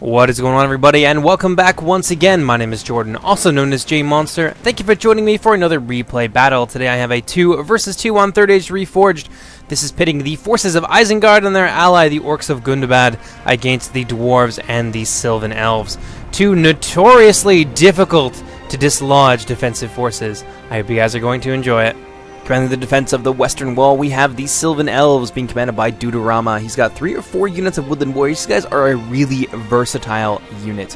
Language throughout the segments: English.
What is going on, everybody, and welcome back once again. My name is Jordan, also known as J Monster. Thank you for joining me for another replay battle. Today I have a 2 versus 2 on 3rd Age Reforged. This is pitting the forces of Isengard and their ally, the Orcs of Gundabad, against the Dwarves and the Sylvan Elves. Two notoriously difficult to dislodge defensive forces. I hope you guys are going to enjoy it. Commanding the defense of the western wall, we have the Sylvan Elves being commanded by Dudeorama. He's got 3 or 4 units of woodland warriors. These guys are a really versatile unit.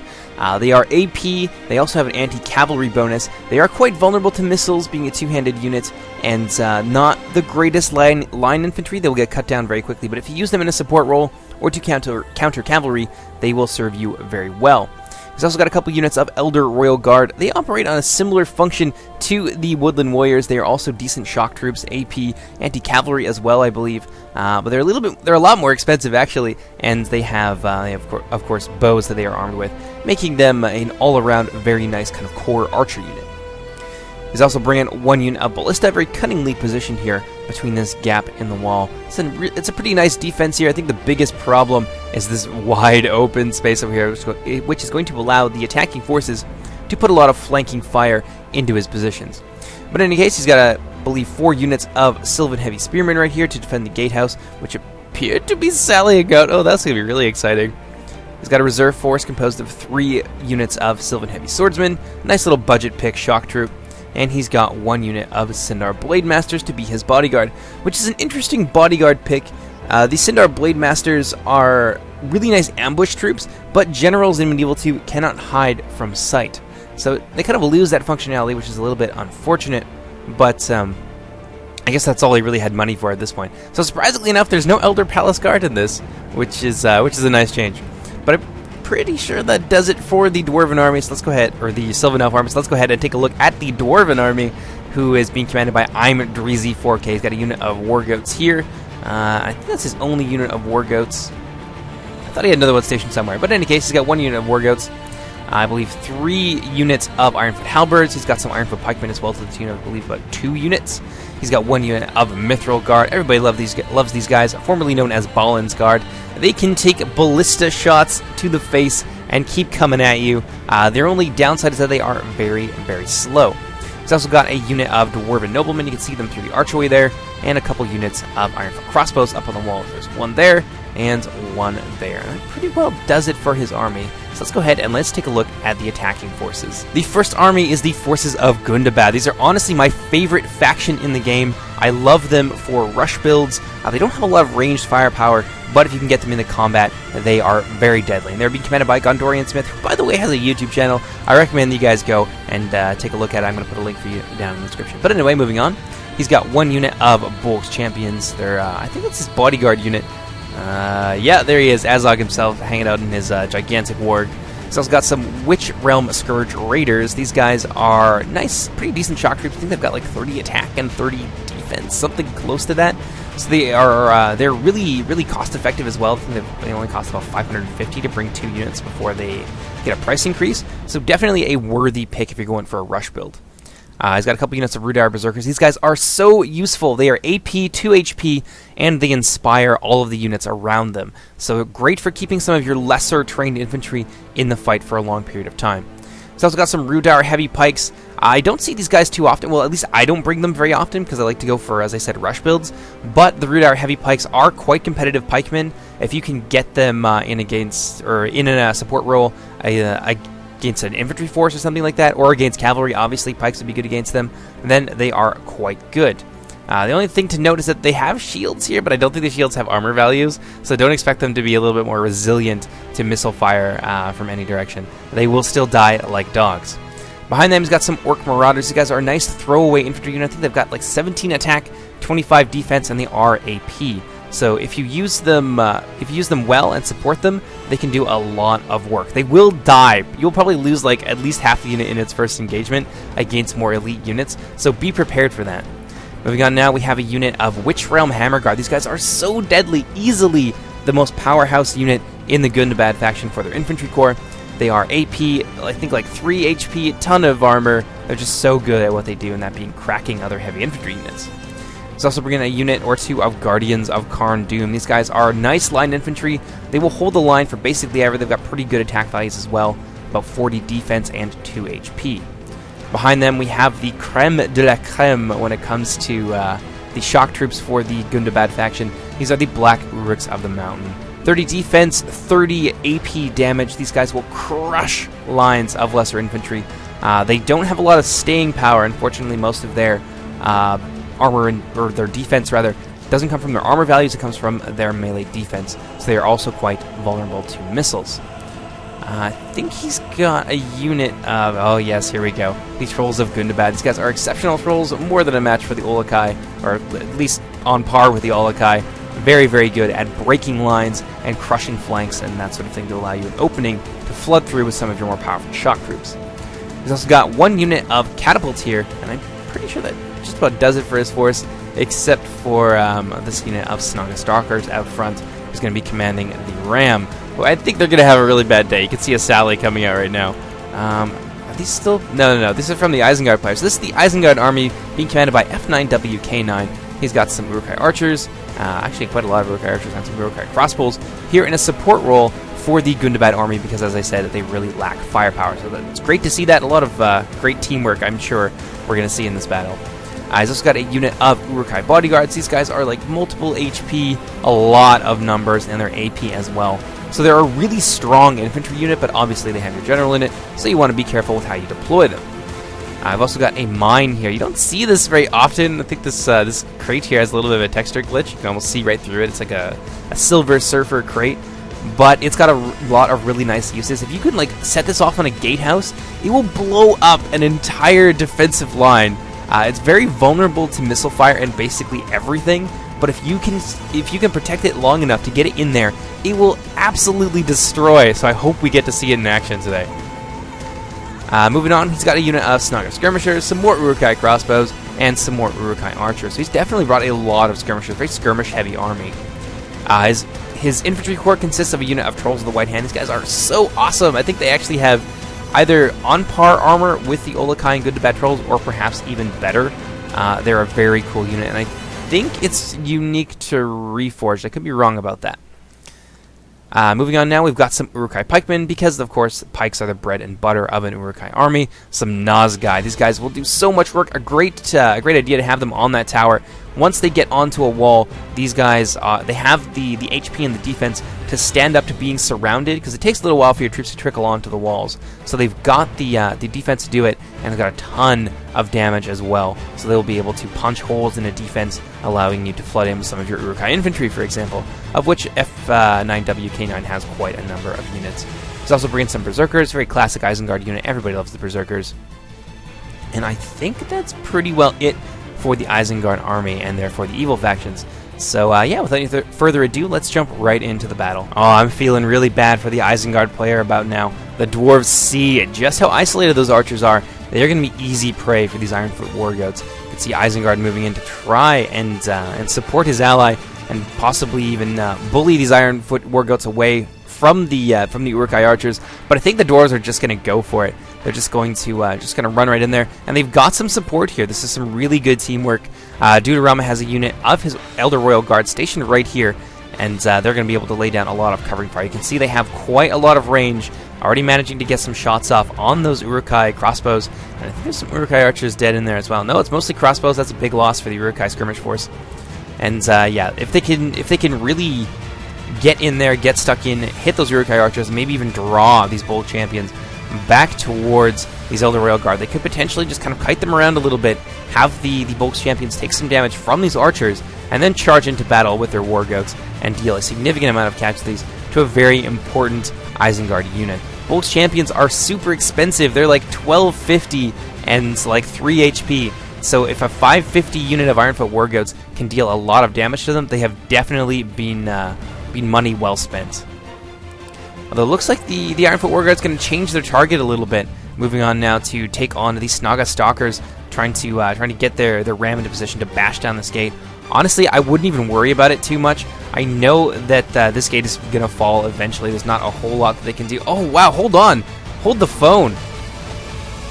They are AP, they also have an anti-cavalry bonus. They are quite vulnerable to missiles, being a two-handed unit, and not the greatest line infantry. They will get cut down very quickly, but if you use them in a support role or to counter cavalry, they will serve you very well. He's also got a couple units of Elder Royal Guard. They operate on a similar function to the Woodland Warriors. They are also decent shock troops, AP, anti-cavalry as well, I believe. But they're a lot more expensive actually, and they have of course bows that they are armed with, making them an all-around very nice kind of core archer unit. He's also bringing 1 unit of Ballista, very cunningly positioned here between this gap in the wall. It's a pretty nice defense here. I think the biggest problem is this wide open space over here, which is going to allow the attacking forces to put a lot of flanking fire into his positions. But in any case, he's got, I believe, 4 units of Sylvan Heavy Spearmen right here to defend the gatehouse, which appeared to be sallying out. Oh, that's going to be really exciting. He's got a reserve force composed of 3 units of Sylvan Heavy Swordsmen, nice little budget pick shock troop, and he's got 1 unit of Sindar Blade Masters to be his bodyguard, which is an interesting bodyguard pick. The Sindar Blade Masters are really nice ambush troops, but generals in Medieval 2 cannot hide from sight. So they kind of lose that functionality, which is a little bit unfortunate, but I guess that's all they really had money for at this point. So surprisingly enough, there's no Elder Palace Guard in this, which is a nice change. But pretty sure that does it for the Dwarven army, so let's go ahead, or the Sylvan Elf army, so let's go ahead and take a look at the Dwarven army, who is being commanded by Dreezy 4K. He's got a unit of War Goats here. I think that's his only unit of War Goats. I thought he had another one stationed somewhere, but in any case, he's got 1 unit of War Goats. I believe 3 units of Ironfoot Halberds. He's got some Ironfoot Pikemen as well, to the tune of, I believe, about 2 units. He's got 1 unit of Mithril Guard. Everybody loves these guys, formerly known as Balin's Guard. They can take ballista shots to the face and keep coming at you. Their only downside is that they are very, very slow. He's also got a unit of Dwarven Noblemen. You can see them through the archway there, and a couple units of Ironfoot Crossbows up on the wall. There's 1 there and 1 there. And that pretty well does it for his army. So let's go ahead and let's take a look at the attacking forces. The first army is the forces of Gundabad. These are honestly my favorite faction in the game. I love them for rush builds. They don't have a lot of ranged firepower, but if you can get them into combat, they are very deadly. And they're being commanded by Gondorian Smith, who, by the way, has a YouTube channel. I recommend that you guys go and take a look at it. I'm going to put a link for you down in the description. But anyway, moving on. He's got 1 unit of Bolg's Champions. They're, I think that's his bodyguard unit. Yeah, there he is, Azog himself, hanging out in his gigantic warg. He's also got some Witch Realm Scourge Raiders. These guys are nice, pretty decent shock troops. I think they've got like 30 attack and 30 defense, something close to that. So they are they're really, really cost effective as well. I think they only cost about 550 to bring 2 units before they get a price increase. So definitely a worthy pick if you're going for a rush build. He's got a couple units of Rudar Berserkers. These guys are so useful. They are AP, 2 HP, and they inspire all of the units around them. So great for keeping some of your lesser trained infantry in the fight for a long period of time. He's also got some Rudar Heavy Pikes. I don't see these guys too often. Well, at least I don't bring them very often because I like to go for, as I said, rush builds. But the Rudar Heavy Pikes are quite competitive pikemen. If you can get them in a support role, against an infantry force or something like that, or against cavalry, obviously pikes would be good against them, then they are quite good. The only thing to note is that they have shields here, but I don't think the shields have armor values, so don't expect them to be a little bit more resilient to missile fire from any direction. They will still die like dogs. Behind them, he's got some Orc Marauders. These guys are a nice throwaway infantry unit. I think they've got like 17 attack, 25 defense, and they are AP. So if you use them well and support them, they can do a lot of work. They will die. You'll probably lose like at least half the unit in its first engagement against more elite units, so be prepared for that. Moving on now, we have a unit of Witch Realm Hammer Guard. These guys are so deadly, easily the most powerhouse unit in the Gundabad faction for their infantry corps. They are AP, I think like 3 HP, a ton of armor. They're just so good at what they do, and that being cracking other heavy infantry units. He's also bringing a unit or two of Guardians of Karn Doom. These guys are nice line infantry. They will hold the line for basically ever. They've got pretty good attack values as well, about 40 defense and 2 HP. Behind them, we have the creme de la creme when it comes to the shock troops for the Gundabad faction. These are the Black Uruks of the Mountain. 30 defense, 30 AP damage. These guys will crush lines of lesser infantry. They don't have a lot of staying power. Unfortunately, most of their armor, or their defense rather, doesn't come from their armor values. It comes from their melee defense. So they are also quite vulnerable to missiles. I think he's got a unit of... Oh, yes, here we go. These Trolls of Gundabad. These guys are exceptional trolls, more than a match for the Olokai, or at least on par with the Olokai. Very, very good at breaking lines and crushing flanks and that sort of thing to allow you an opening to flood through with some of your more powerful shock troops. He's also got one unit of catapults here, and I'm pretty sure that just about does it for his force, except for this unit of Snaga Stalkers out front, who's going to be commanding the Ram. Well, I think they're going to have a really bad day. You can see a Sally coming out right now. Are these still... No. This is from the Isengard players. This is the Isengard army being commanded by F9WK9. He's got some Urukai archers. Actually, quite a lot of Urukai archers and some Urukai crossbows here in a support role for the Gundabad army because, as I said, they really lack firepower. So it's great to see that. A lot of great teamwork, I'm sure, we're going to see in this battle. He's also got a unit of Urukai bodyguards. These guys are like multiple HP, a lot of numbers, and their AP as well. So they're a really strong infantry unit, but obviously they have your general in it, so you want to be careful with how you deploy them. I've also got a mine here. You don't see this very often. I think this this crate here has a little bit of a texture glitch. You can almost see right through it. It's like a Silver Surfer crate, but it's got a lot of really nice uses. If you can like set this off on a gatehouse, it will blow up an entire defensive line. It's very vulnerable to missile fire and basically everything. But if you can protect it long enough to get it in there, it will absolutely destroy. So I hope we get to see it in action today. Moving on, he's got a unit of Snaga skirmishers, some more Urukai crossbows, and some more Urukai archers. So he's definitely brought a lot of skirmishers, very skirmish-heavy army. His infantry corps consists of a unit of Trolls of the White Hand. These guys are so awesome. I think they actually have either on-par armor with the Olokai and Gundabad Trolls, or perhaps even better. They're a very cool unit, and I think it's unique to Reforged. I could be wrong about that. Moving on now, we've got some Urukai pikemen, because, of course, pikes are the bread and butter of an Urukai army. Some Nazgai. These guys will do so much work. A great idea to have them on that tower. Once they get onto a wall, these guys, they have the HP and the defense to stand up to being surrounded, because it takes a little while for your troops to trickle onto the walls. So they've got the defense to do it, and they've got a ton of damage as well. So they'll be able to punch holes in a defense, allowing you to flood in with some of your Urukai infantry, for example, of which F9WK9 has quite a number of units. He's also bringing some Berserkers, very classic Isengard unit. Everybody loves the Berserkers. And I think that's pretty well it for the Isengard army, and therefore the evil factions. So yeah, without any further ado, let's jump right into the battle. Oh, I'm feeling really bad for the Isengard player about now. The dwarves see just how isolated those archers are. They're going to be easy prey for these Ironfoot war goats. You can see Isengard moving in to try and support his ally, and possibly even bully these Ironfoot war goats away from the Urukai archers. But I think the dwarves are just going to go for it. They're just going to run right in there, and they've got some support here. This is some really good teamwork. Dudeorama has a unit of his Elder Royal Guard stationed right here, and they're going to be able to lay down a lot of covering fire. You can see they have quite a lot of range, already managing to get some shots off on those Urukai crossbows. And I think there's some Urukai archers dead in there as well. No, it's mostly crossbows. That's a big loss for the Urukai skirmish force. And yeah, if they can really get in there, get stuck in, hit those Urukai archers, and maybe even draw these bold champions back towards these Elder Royal Guard, they could potentially just kind of kite them around a little bit, have the bold champions take some damage from these archers, and then charge into battle with their war goats and deal a significant amount of casualties to a very important Isengard unit. Bold champions are super expensive. They're like 1250 and like 3 HP. So if a 550 unit of Ironfoot war goats can deal a lot of damage to them, they have definitely been money well spent. Although it looks like the Ironfoot war goats going to change their target a little bit. Moving on now to take on these Snaga Stalkers, trying to get their ram into position to bash down this gate. Honestly, I wouldn't even worry about it too much. I know that this gate is going to fall eventually. There's not a whole lot that they can do. Oh, wow, hold on. Hold the phone.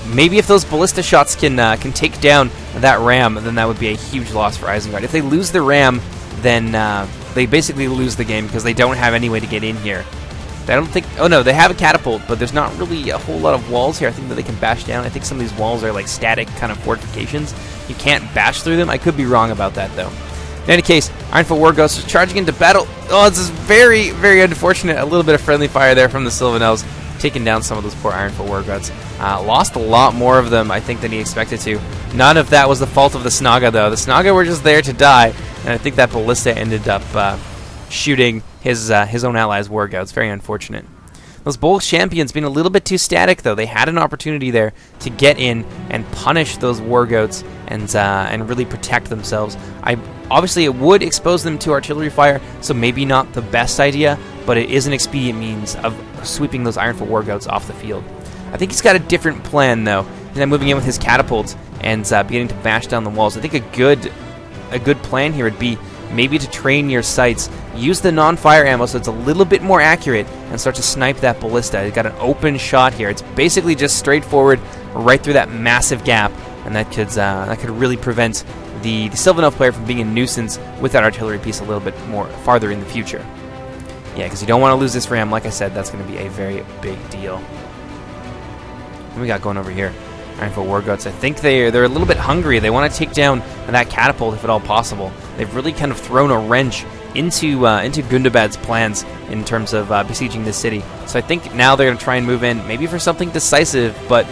maybe if those ballista shots can take down that ram, then that would be a huge loss for Isengard. If they lose the ram, then they basically lose the game because they don't have any way to get in here. I don't think... Oh, no, they have a catapult, but there's not really a whole lot of walls here. I think that they can bash down. I think some of these walls are like static kind of fortifications. You can't bash through them. I could be wrong about that, though. In any case, Ironfoot Warghost is charging into battle. Oh, this is very, very unfortunate. A little bit of friendly fire there from the Sylvan Elves, taking down some of those poor Ironfoot Warghosts. Lost a lot more of them, I think, than he expected to. None of that was the fault of the Snaga, though. The Snaga were just there to die, and I think that Ballista ended up shooting his own allies' Warghosts. Very unfortunate. Those Bold Champions being a little bit too static, though. They had an opportunity there to get in and punish those Warghosts and really protect themselves. Obviously, it would expose them to artillery fire, so maybe not the best idea, but it is an expedient means of sweeping those Ironfoot Warghosts off the field. I think he's got a different plan, though. He's now moving in with his catapults and beginning to bash down the walls. I think a good plan here would be maybe to train your sights, use the non-fire ammo so it's a little bit more accurate, and start to snipe that ballista. He's got an open shot here. It's basically just straightforward right through that massive gap, and that could really prevent the Sylvan Elf player from being a nuisance with that artillery piece a little bit more farther in the future. Yeah, because you don't want to lose this ram. Like I said, that's going to be a very big deal. What we got going over here? Ironfoot Warghosts. I think they're a little bit hungry. They want to take down that catapult if at all possible. They've really kind of thrown a wrench into Gundabad's plans in terms of besieging this city. So I think now they're going to try and move in, maybe for something decisive, but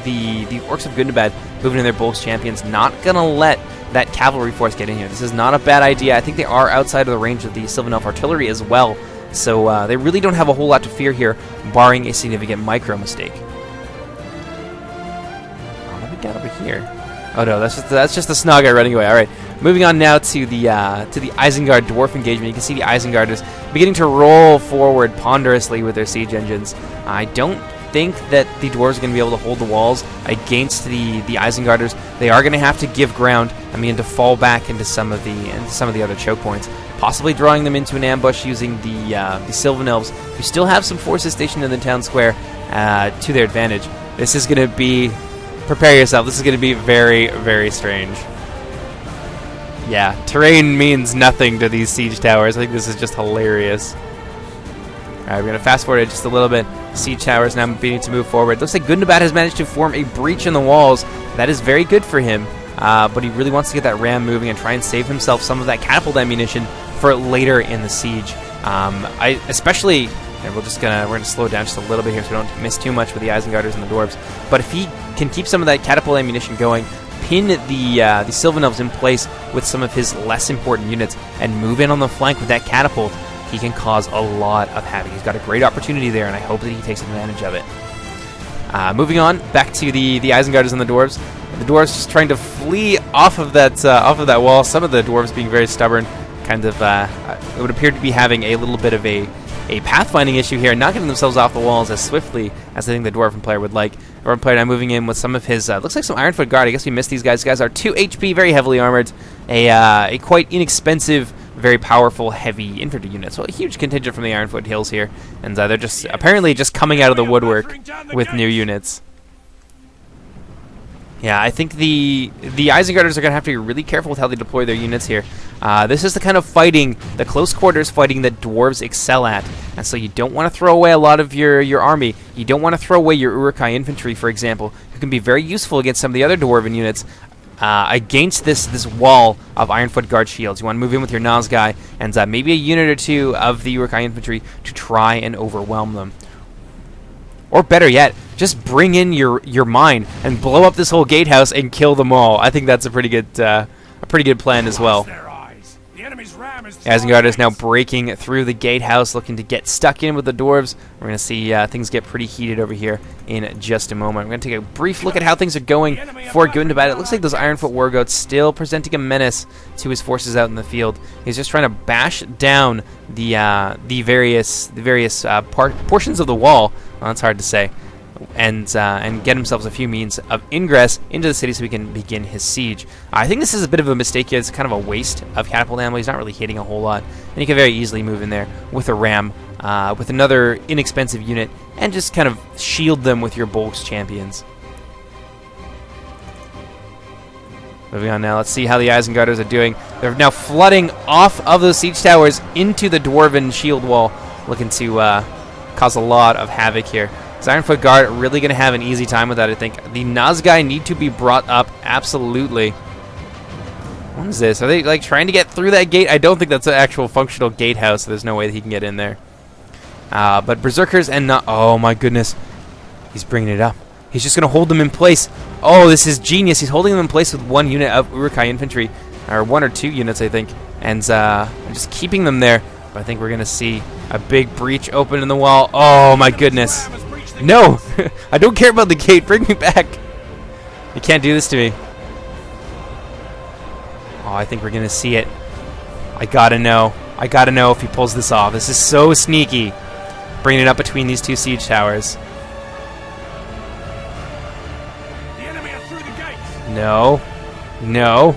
the Orcs of Gundabad moving in their Bolts Champions, not going to let that cavalry force get in here. This is not a bad idea. I think they are outside of the range of the Sylvan Elf artillery as well, so they really don't have a whole lot to fear here, barring a significant micro mistake. Got over here. Oh no, that's just the Snaga running away. All right, moving on now to the Isengard dwarf engagement. You can see the Isengarders beginning to roll forward ponderously with their siege engines. I don't think that the dwarves are going to be able to hold the walls against the Isengarders. They are going to have to give ground and begin to fall back into some of the other choke points, possibly drawing them into an ambush using the Sylvan Elves, who still have some forces stationed in the town square to their advantage. This is going to be... Prepare yourself. This is going to be very, very strange. Yeah, terrain means nothing to these siege towers. I think this is just hilarious. Alright, we're going to fast forward it just a little bit. Siege towers now beginning to move forward. Looks like Gundabad has managed to form a breach in the walls. That is very good for him. But he really wants to get that ram moving and try and save himself some of that catapult ammunition for later in the siege. We're gonna slow down just a little bit here so we don't miss too much with the Isengarders and the dwarves. But if he can keep some of that catapult ammunition going, pin the Sylvan Elves in place with some of his less important units, and move in on the flank with that catapult, he can cause a lot of havoc. He's got a great opportunity there, and I hope that he takes advantage of it. Moving on, back to the Isengarders and the dwarves. The dwarves just trying to flee off of that wall. Some of the dwarves being very stubborn, kind of it would appear to be having a little bit of a pathfinding issue here, not getting themselves off the walls as swiftly as I think the Dwarven player would like. The Dwarven player now moving in with some of his, looks like some Ironfoot Guard. I guess we missed these guys. These guys are 2 HP, very heavily armored, a quite inexpensive, very powerful, heavy infantry unit. So a huge contingent from the Ironfoot Hills here, and they're just apparently just coming out of the woodwork with new units. Yeah, I think the Isengarders are going to have to be really careful with how they deploy their units here. This is the kind of fighting, the close quarters fighting that dwarves excel at. And so you don't want to throw away a lot of your army. You don't want to throw away your Uruk-hai infantry, for example, who can be very useful against some of the other dwarven units against this wall of Ironfoot Guard shields. You want to move in with your Nazgai and maybe a unit or two of the Uruk-hai infantry to try and overwhelm them. Or better yet, just bring in your mine and blow up this whole gatehouse and kill them all. I think that's a pretty good plan as well. Isengard is now breaking through the gatehouse, looking to get stuck in with the dwarves. We're going to see things get pretty heated over here in just a moment. We're going to take a brief look at how things are going for Gundabad. It looks like those Ironfoot Warghosts still presenting a menace to his forces out in the field. He's just trying to bash down the various portions of the wall. Well, that's hard to say. And get himself a few means of ingress into the city so he can begin his siege. I think this is a bit of a mistake here. It's kind of a waste of catapult ammo. He's not really hitting a whole lot. And he can very easily move in there with a ram, with another inexpensive unit, and just kind of shield them with your Bolts Champions. Moving on now, let's see how the Isengarders are doing. They're now flooding off of those siege towers into the dwarven shield wall, looking to cause a lot of havoc here. Is Ironfoot Guard really going to have an easy time with that, I think? The Nazgai need to be brought up, absolutely. What is this? Are they like trying to get through that gate? I don't think that's an actual functional gatehouse, so there's no way that he can get in there. But Berserkers and not... Oh my goodness. He's bringing it up. He's just going to hold them in place. Oh, this is genius. He's holding them in place with one unit of Uruk-hai infantry. Or one or two units, I think. And just keeping them there. But I think we're going to see a big breach open in the wall. Oh my goodness. No! I don't care about the gate. Bring me back. You can't do this to me. Oh, I think we're going to see it. I gotta know. I gotta know if he pulls this off. This is so sneaky. Bringing it up between these two siege towers. The enemy are through the gates. No. No.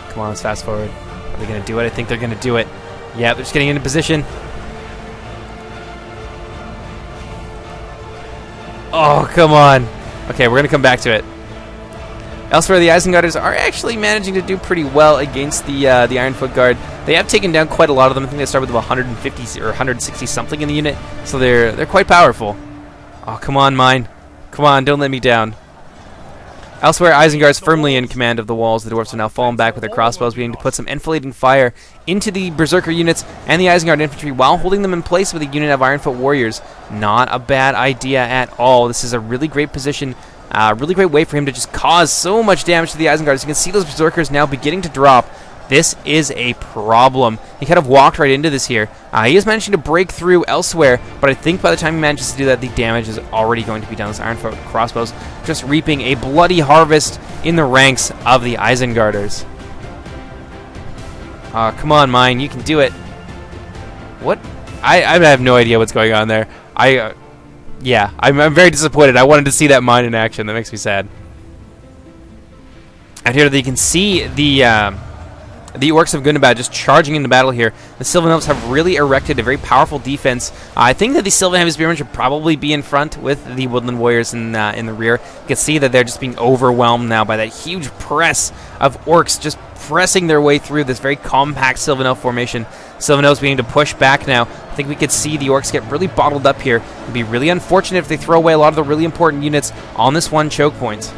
Come on, let's fast forward. Are they going to do it? I think they're going to do it. Yeah, they're just getting into position. Oh, come on. Okay, we're going to come back to it. Elsewhere, the Isengarders are actually managing to do pretty well against the Ironfoot Guard. They have taken down quite a lot of them. I think they start with 150 or 160 something in the unit, so they're quite powerful. Oh, come on, mine. Come on, don't let me down. Elsewhere, Isengard is firmly in command of the walls. The dwarves are now falling back with their crossbows, beginning to put some enfilading fire into the Berserker units and the Isengard infantry while holding them in place with a unit of Ironfoot warriors. Not a bad idea at all. This is a really great position. Really great way for him to just cause so much damage to the Isengard. As you can see, those Berserkers now beginning to drop. This is a problem. He kind of walked right into this here. He is managing to break through elsewhere, but I think by the time he manages to do that, the damage is already going to be done. This Ironfoot crossbows just reaping a bloody harvest in the ranks of the Isengarders. Come on, mine. You can do it. What? I have no idea what's going on there. Yeah, I'm very disappointed. I wanted to see that mine in action. That makes me sad. Out here, you can see the Orcs of Gundabad just charging into battle here. The Sylvan Elves have really erected a very powerful defense. I think that the Sylvan Heavy Spearmen should probably be in front with the Woodland Warriors in the rear. You can see that they're just being overwhelmed now by that huge press of Orcs just pressing their way through this very compact Sylvan Elf formation. Sylvan Elves beginning to push back now. I think we could see the Orcs get really bottled up here. It would be really unfortunate if they throw away a lot of the really important units on this one choke point.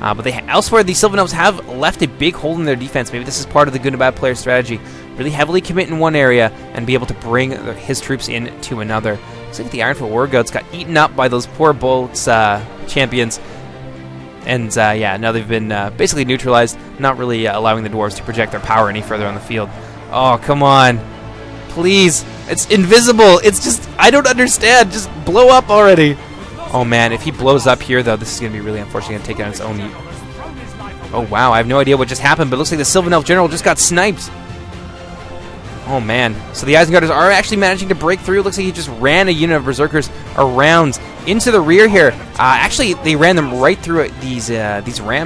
But elsewhere, the Sylvan Elves have left a big hole in their defense. Maybe this is part of the Gundabad player strategy. Really heavily commit in one area and be able to bring his troops in to another. Looks like the Ironfoot War Goats got eaten up by those poor Bolts champions. And yeah, now they've been basically neutralized, not really allowing the dwarves to project their power any further on the field. Oh, come on. Please. It's invisible. It's just, I don't understand. Just blow up already. Oh man, if he blows up here, though, this is going to be really unfortunate. Going to take it on its own. Oh wow, I have no idea what just happened, but it looks like the Sylvan Elf General just got sniped. Oh man, so the Isengarders are actually managing to break through. It looks like he just ran a unit of Berserkers around into the rear here. Actually, they ran them right through the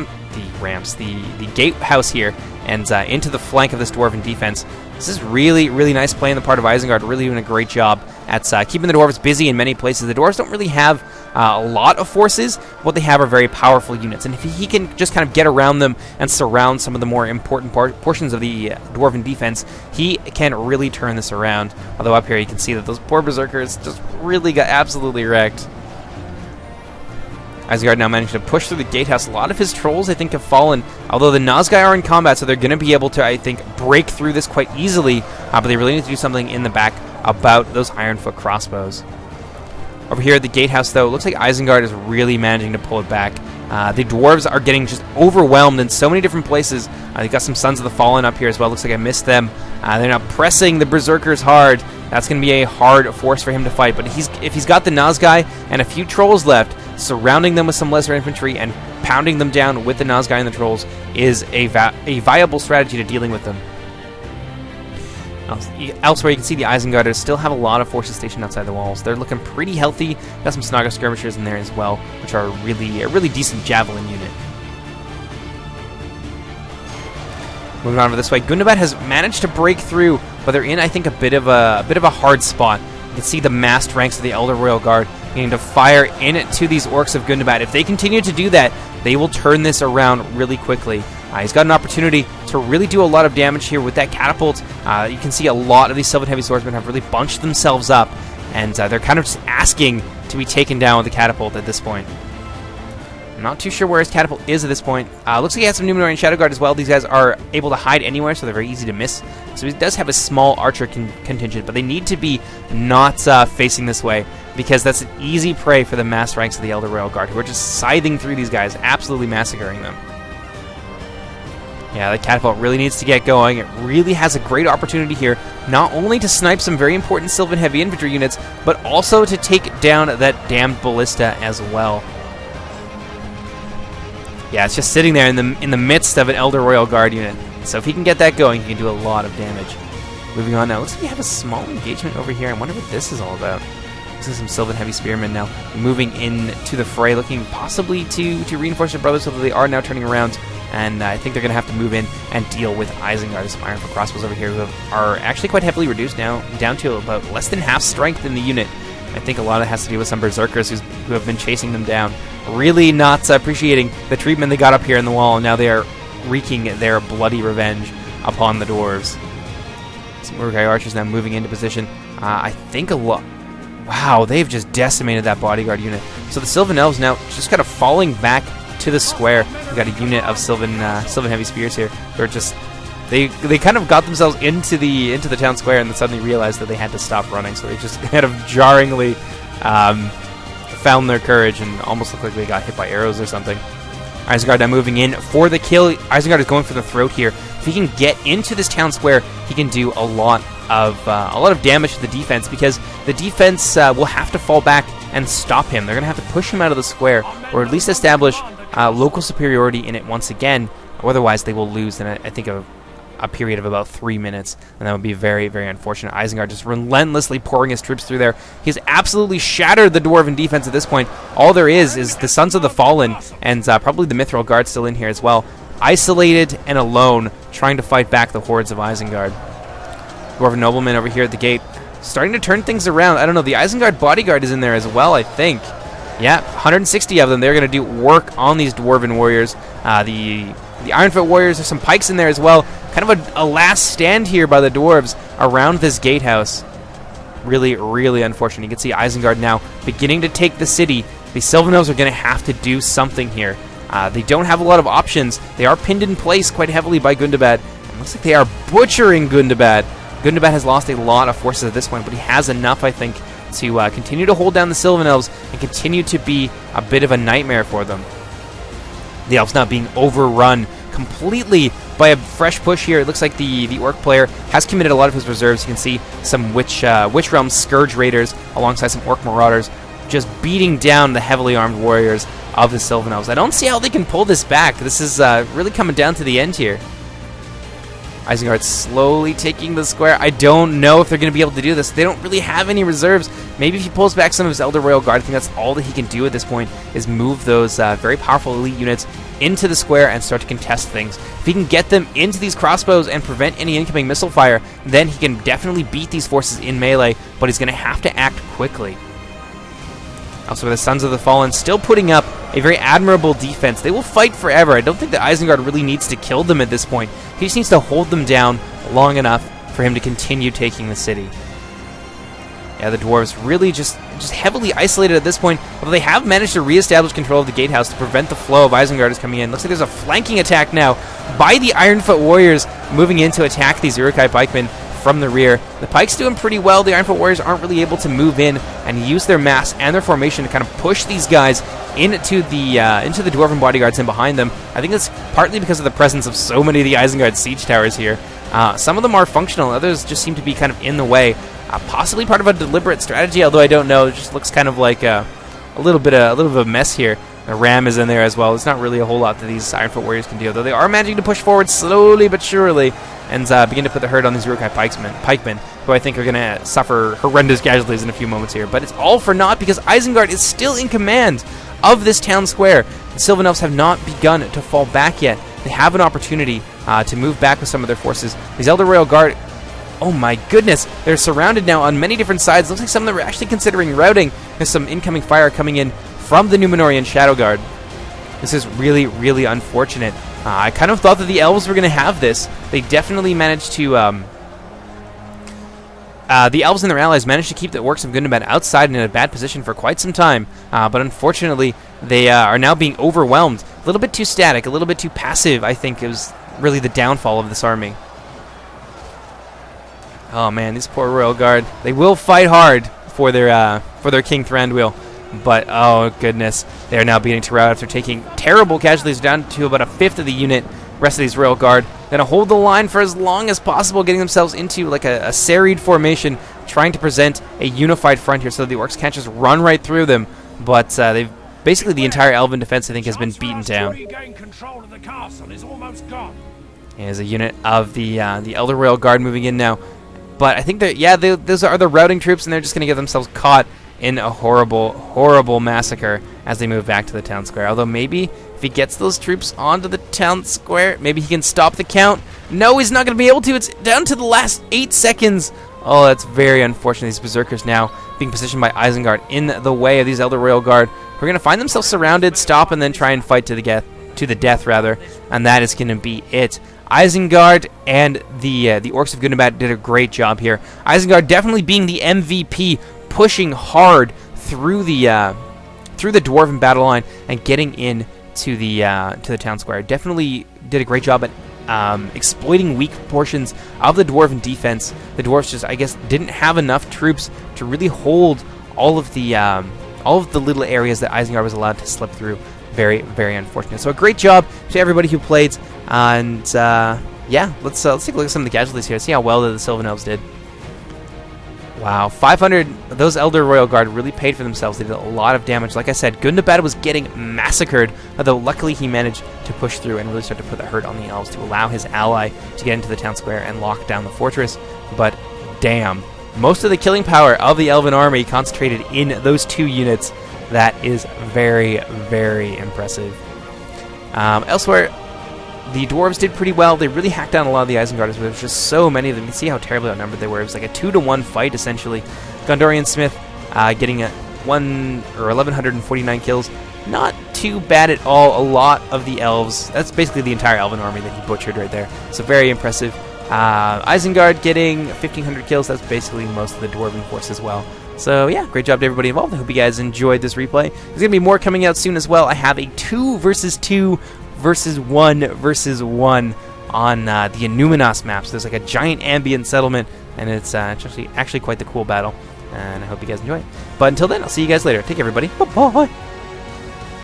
gatehouse here and into the flank of this Dwarven defense. This is really, really nice play on the part of Isengard. Really doing a great job at keeping the dwarves busy in many places. The dwarves don't really have a lot of forces. What they have are very powerful units, and if he can just kind of get around them and surround some of the more important portions of the Dwarven defense, he can really turn this around. Although up here you can see that those poor Berserkers just really got absolutely wrecked. Isengard now managed to push through the gatehouse. A lot of his trolls, I think, have fallen, although the Nazgai are in combat, so they're going to be able to, I think, break through this quite easily, but they really need to do something in the back about those Ironfoot crossbows. Over here at the gatehouse, though, it looks like Isengard is really managing to pull it back. The dwarves are getting just overwhelmed in so many different places. They've got some Sons of the Fallen up here as well. Looks like I missed them. They're now pressing the Berserkers hard. That's going to be a hard force for him to fight, but if he's got the Nazgai and a few trolls left, surrounding them with some lesser infantry and pounding them down with the Nazgai and the trolls is a viable strategy to dealing with them. Elsewhere, you can see the Isengarders still have a lot of forces stationed outside the walls. They're looking pretty healthy. Got some Snaga skirmishers in there as well, which are a really decent javelin unit. Moving on over this way, Gundabad has managed to break through, but they're in, I think, a bit of a hard spot. You can see the massed ranks of the Elder Royal Guard beginning to fire into these orcs of Gundabad. If they continue to do that, they will turn this around really quickly. He's got an opportunity to really do a lot of damage here with that catapult. You can see a lot of these Sylvan Heavy Swordsmen have really bunched themselves up, and they're kind of just asking to be taken down with the catapult at this point. I'm not too sure where his catapult is at this point. Looks like he has some Numenorian Shadow Guard as well. These guys are able to hide anywhere, so they're very easy to miss. So he does have a small archer contingent, but they need to be not facing this way, because that's an easy prey for the mass ranks of the Elder Royal Guard, who are just scything through these guys, absolutely massacring them. Yeah, the catapult really needs to get going. It really has a great opportunity here, not only to snipe some very important Sylvan Heavy Infantry units, but also to take down that damned ballista as well. Yeah, it's just sitting there in the midst of an Elder Royal Guard unit. So if he can get that going, he can do a lot of damage. Moving on now. Looks like we have a small engagement over here. I wonder what this is all about. Looks like some Sylvan Heavy Spearmen now moving into the fray, looking possibly to reinforce their brothers, so that they are now turning around. And I think they're going to have to move in and deal with Isengard. Some Ironfoot crossbows over here who are actually quite heavily reduced now, down to about less than half strength in the unit. I think a lot of it has to do with some berserkers who have been chasing them down. Really not appreciating the treatment they got up here in the wall, and now they are wreaking their bloody revenge upon the dwarves. Some Uruk-hai archers now moving into position. I think a lot... Wow, they've just decimated that bodyguard unit. So the Sylvan Elves now just kind of falling back to the square. We've got a unit of Sylvan Heavy Spears here. They're just... They kind of got themselves into the town square and then suddenly realized that they had to stop running, so they just kind of jarringly found their courage and almost looked like they got hit by arrows or something. Isengard now moving in for the kill. Isengard is going for the throat here. If he can get into this town square, he can do a lot of damage to the defense, because the defense will have to fall back and stop him. They're going to have to push him out of the square, or at least establish local superiority in it once again. Otherwise, they will lose in, I think, a period of about 3 minutes, and that would be very, very unfortunate. Isengard just relentlessly pouring his troops through there. He's absolutely shattered the Dwarven defense at this point. All there is the Sons of the Fallen, and probably the Mithril Guard still in here as well, isolated and alone, trying to fight back the hordes of Isengard. Dwarven nobleman over here at the gate, starting to turn things around. I don't know, the Isengard bodyguard is in there as well, I think. Yeah, 160 of them. They're going to do work on these Dwarven warriors. The Ironfoot warriors, there's some pikes in there as well. Kind of a last stand here by the dwarves around this gatehouse. Really, really unfortunate. You can see Isengard now beginning to take the city. The Sylvan Elves are going to have to do something here. They don't have a lot of options. They are pinned in place quite heavily by Gundabad. It looks like they are butchering Gundabad. Gundabad has lost a lot of forces at this point, but he has enough, I think, to continue to hold down the Sylvan Elves and continue to be a bit of a nightmare for them. The Elves now being overrun completely by a fresh push here. It looks like the Orc player has committed a lot of his reserves. You can see some Witch Realm Scourge Raiders alongside some Orc Marauders just beating down the heavily armed warriors of the Sylvan Elves. I don't see how they can pull this back. This is really coming down to the end here. Isengard slowly taking the square. I don't know if they're going to be able to do this. They don't really have any reserves. Maybe if he pulls back some of his Elder Royal Guard, I think that's all that he can do at this point, is move those very powerful elite units into the square and start to contest things. If he can get them into these crossbows and prevent any incoming missile fire, then he can definitely beat these forces in melee, but he's going to have to act quickly. Also, the Sons of the Fallen still putting up a very admirable defense. They will fight forever. I don't think that Isengard really needs to kill them at this point. He just needs to hold them down long enough for him to continue taking the city. Yeah, the dwarves really just heavily isolated at this point, although they have managed to reestablish control of the gatehouse to prevent the flow of Isengarders coming in. Looks like there's a flanking attack now by the Ironfoot warriors moving in to attack these Uruk-hai pikemen from the rear. The pikes doing pretty well. The Ironfoot warriors aren't really able to move in and use their mass and their formation to kind of push these guys into the Dwarven bodyguards in behind them. I think that's partly because of the presence of so many of the Isengard siege towers here. Some of them are functional, others just seem to be kind of in the way. Possibly part of a deliberate strategy, although I don't know. It just looks kind of like a little bit of a mess here. The ram is in there as well. There's not really a whole lot that these Ironfoot warriors can do, though they are managing to push forward slowly but surely and begin to put the hurt on these Uruk-hai pikemen, who I think are going to suffer horrendous casualties in a few moments here. But it's all for naught because Isengard is still in command of this town square. The Sylvan Elves have not begun to fall back yet. They have an opportunity to move back with some of their forces. These Elder Royal Guard Oh my goodness, they're surrounded now on many different sides. Looks like some of them are actually considering routing. There's some incoming fire coming in from the Numenorian Shadow Guard. This is really, really unfortunate. I kind of thought that the elves were going to have this. They definitely managed to... the elves and their allies managed to keep the orcs of Gundabad outside and in a bad position for quite some time. But unfortunately, they are now being overwhelmed. A little bit too static, a little bit too passive, I think, is really the downfall of this army. Oh man, these poor Royal Guard. They will fight hard for their King Thranduil. But, oh goodness, they are now beginning to rout after taking terrible casualties down to about a fifth of the unit. Rest of these Royal Guard going to hold the line for as long as possible, getting themselves into like a serried formation, trying to present a unified front here so that the orcs can't just run right through them. But they've basically the entire elven defense, I think, has been beaten down. Here's a unit of the Elder Royal Guard moving in now. But I think that, yeah, those are the routing troops, and they're just going to get themselves caught in a horrible, horrible massacre as they move back to the town square. Although maybe if he gets those troops onto the town square, maybe he can stop the count. No, he's not going to be able to. It's down to the last 8 seconds. Oh, that's very unfortunate. These berserkers now being positioned by Isengard in the way of these Elder Royal Guard. We're going to find themselves surrounded, stop, and then try and fight to the death, rather. And that is going to be it. Isengard and the Orcs of Gundabad did a great job here. Isengard definitely being the MVP, pushing hard through the dwarven battle line and getting in to the town square. Definitely did a great job at exploiting weak portions of the dwarven defense. The dwarves just, I guess, didn't have enough troops to really hold all of the little areas that Isengard was allowed to slip through. Very, very unfortunate. So a great job to everybody who played, and yeah, let's take a look at some of the casualties here. See how well the Sylvan Elves did. Wow, 500. Those Elder Royal Guard really paid for themselves. They did a lot of damage. Like I said, Gundabad was getting massacred, although luckily he managed to push through and really start to put the hurt on the elves to allow his ally to get into the town square and lock down the fortress. But damn, most of the killing power of the elven army concentrated in those 2 units. That is very, very impressive. Elsewhere, the dwarves did pretty well. They really hacked down a lot of the Isengarders, but there was just so many of them. You can see how terribly outnumbered they were. It was like a 2-to-1 fight, essentially. Gondorian Smith getting 1,149 kills. Not too bad at all. A lot of the elves. That's basically the entire elven army that he butchered right there. So very impressive. Isengard getting 1,500 kills. That's basically most of the dwarven force as well. So yeah, great job to everybody involved. I hope you guys enjoyed this replay. There's going to be more coming out soon as well. I have a 2 versus 2 versus 1 versus 1 on the Innuminos map. So there's like a giant ambient settlement, and it's actually quite the cool battle. And I hope you guys enjoy it. But until then, I'll see you guys later. Take care, everybody. Bye-bye.